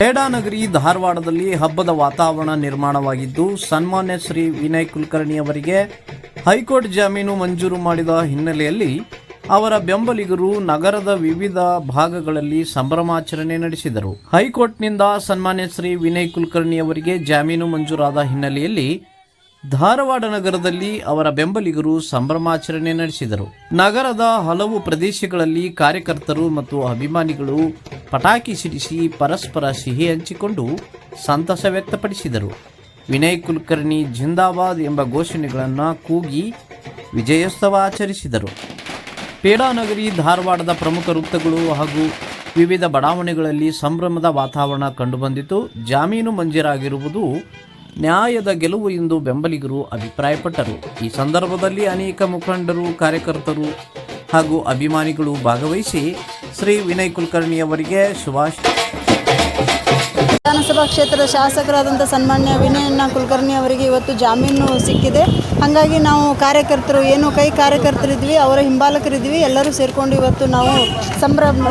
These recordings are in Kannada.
ಪೇಡಾನಗರಿ ಧಾರವಾಡದಲ್ಲಿ ಹಬ್ಬದ ವಾತಾವರಣ ನಿರ್ಮಾಣವಾಗಿದ್ದು, ಸನ್ಮಾನ್ಯ ಶ್ರೀ ವಿನಯ್ ಕುಲಕರ್ಣಿ ಅವರಿಗೆ ಹೈಕೋರ್ಟ್ ಜಾಮೀನು ಮಂಜೂರು ಮಾಡಿದ ಹಿನ್ನೆಲೆಯಲ್ಲಿ ಅವರ ಬೆಂಬಲಿಗರು ನಗರದ ವಿವಿಧ ಭಾಗಗಳಲ್ಲಿ ಸಂಭ್ರಮಾಚರಣೆ ನಡೆಸಿದರು. ಹೈಕೋರ್ಟ್ನಿಂದ ಸನ್ಮಾನ್ಯ ಶ್ರೀ ವಿನಯ್ ಕುಲಕರ್ಣಿ ಅವರಿಗೆ ಜಾಮೀನು ಮಂಜೂರಾದ ಹಿನ್ನೆಲೆಯಲ್ಲಿ ಧಾರವಾಡ ನಗರದಲ್ಲಿ ಅವರ ಬೆಂಬಲಿಗರು ಸಂಭ್ರಮಾಚರಣೆ ನಡೆಸಿದರು. ನಗರದ ಹಲವು ಪ್ರದೇಶಗಳಲ್ಲಿ ಕಾರ್ಯಕರ್ತರು ಮತ್ತು ಅಭಿಮಾನಿಗಳು ಪಟಾಕಿ ಸಿಡಿಸಿ ಪರಸ್ಪರ ಸಿಹಿ ಹಂಚಿಕೊಂಡು ಸಂತಸ ವ್ಯಕ್ತಪಡಿಸಿದರು. ವಿನಯ್ ಕುಲಕರ್ಣಿ ಜಿಂದಾಬಾದ್ ಎಂಬ ಘೋಷಣೆಗಳನ್ನು ಕೂಗಿ ವಿಜಯೋತ್ಸವ ಆಚರಿಸಿದರು. ಪೇಡಾನಗರಿ ಧಾರವಾಡದ ಪ್ರಮುಖ ವೃತ್ತಗಳು ಹಾಗೂ ವಿವಿಧ ಬಡಾವಣೆಗಳಲ್ಲಿ ಸಂಭ್ರಮದ ವಾತಾವರಣ ಕಂಡುಬಂದಿತು. ಜಾಮೀನು ಮಂಜೂರಾಗಿರುವುದು ನ್ಯಾಯದ ಗೆಲುವು ಎಂದು ಬೆಂಬಲಿಗರು ಅಭಿಪ್ರಾಯಪಟ್ಟರು. ಈ ಸಂದರ್ಭದಲ್ಲಿ ಅನೇಕ ಮುಖಂಡರು, ಕಾರ್ಯಕರ್ತರು ಹಾಗೂ ಅಭಿಮಾನಿಗಳು ಭಾಗವಹಿಸಿ ಶ್ರೀ ವಿನಯ್ ಕುಲಕರ್ಣಿ ಅವರಿಗೆ ಶುಭಾಶಯ. ವಿಧಾನಸಭಾ ಕ್ಷೇತ್ರದ ಶಾಸಕರಾದಂಥ ಸನ್ಮಾನ್ಯ ವಿನಯ್ ಕುಲಕರ್ಣಿ ಅವರಿಗೆ ಇವತ್ತು ಜಾಮೀನು ಸಿಕ್ಕಿದೆ. ಹಾಗಾಗಿ ನಾವು ಕಾರ್ಯಕರ್ತರು ಕೈ ಕಾರ್ಯಕರ್ತರಿದ್ವಿ, ಅವರ ಹಿಂಬಾಲಕರಿದ್ವಿ, ಎಲ್ಲರೂ ಸೇರಿಕೊಂಡು ಇವತ್ತು ನಾವು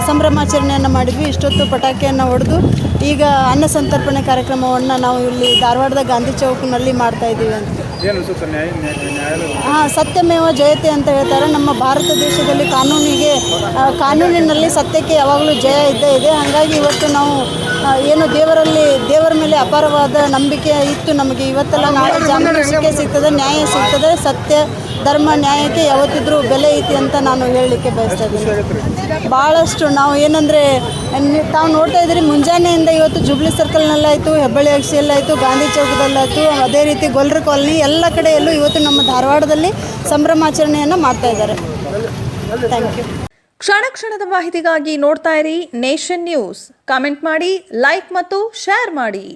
ಸಂಭ್ರಮಾಚರಣೆಯನ್ನು ಮಾಡಿದ್ವಿ. ಇಷ್ಟೊತ್ತು ಪಟಾಕಿಯನ್ನು ಹೊಡೆದು ಈಗ ಅನ್ನ ಸಂತರ್ಪಣೆ ಕಾರ್ಯಕ್ರಮವನ್ನು ನಾವು ಇಲ್ಲಿ ಧಾರವಾಡದ ಗಾಂಧಿ ಚೌಕ್ನಲ್ಲಿ ಮಾಡ್ತಾ ಇದ್ದೀವಿ ಅಂತ. ಸತ್ಯಮೇವ ಜಯತೆ ಅಂತ ಹೇಳ್ತಾರೆ. ನಮ್ಮ ಭಾರತ ದೇಶದಲ್ಲಿ ಕಾನೂನಿನಲ್ಲಿ ಸತ್ಯಕ್ಕೆ ಯಾವಾಗಲೂ ಜಯ ಇದ್ದೇ ಇದೆ. ಹಾಗಾಗಿ ಇವತ್ತು ನಾವು ದೇವರ ಮೇಲೆ ಅಪಾರವಾದ ನಂಬಿಕೆ ಇತ್ತು ನಮಗೆ. ಇವತ್ತೆಲ್ಲ ನಾಳೆ ಜಾಮೀನು ಸಿಗ್ತದೆ, ನ್ಯಾಯ ಸಿಗ್ತದೆ. ಸತ್ಯ, ಧರ್ಮ, ನ್ಯಾಯಕ್ಕೆ ಯಾವತ್ತಿದ್ರೂ ಬೆಲೆ ಐತಿ ಅಂತ ನಾನು ಹೇಳಲಿಕ್ಕೆ ಬಯಸ್ತಾ ಇದ್ದೀನಿ. ಭಾಳಷ್ಟು ನಾವು ತಾವು ನೋಡ್ತಾ ಇದ್ದೀರಿ, ಮುಂಜಾನೆಯಿಂದ ಇವತ್ತು ಜುಬ್ಲಿ ಸರ್ಕಲ್ನಲ್ಲಾಯಿತು, ಹೆಬ್ಬಳ್ಳಿ ಅಕ್ಷಿಯಲ್ಲಾಯಿತು, ಗಾಂಧಿ ಚೌಕದಲ್ಲಾಯಿತು, ಅದೇ ರೀತಿ ಗೊಲ್ರ ಕಾಲನಿ ಎಲ್ಲ ಕಡೆಯಲ್ಲೂ ಇವತ್ತು ನಮ್ಮ ಧಾರವಾಡದಲ್ಲಿ ಸಂಭ್ರಮಾಚರಣೆಯನ್ನು ಮಾಡ್ತಾ ಇದ್ದಾರೆ. Thank you. ಕ್ಷಣ ಕ್ಷಣದ ಮಾಹಿತಿಗಾಗಿ ನೋಡ್ತಾ ಇರಿ ನೇಷನ್ ನ್ಯೂಸ್. ಕಾಮೆಂಟ್ ಮಾಡಿ, ಲೈಕ್ ಮತ್ತು ಶೇರ್ ಮಾಡಿ.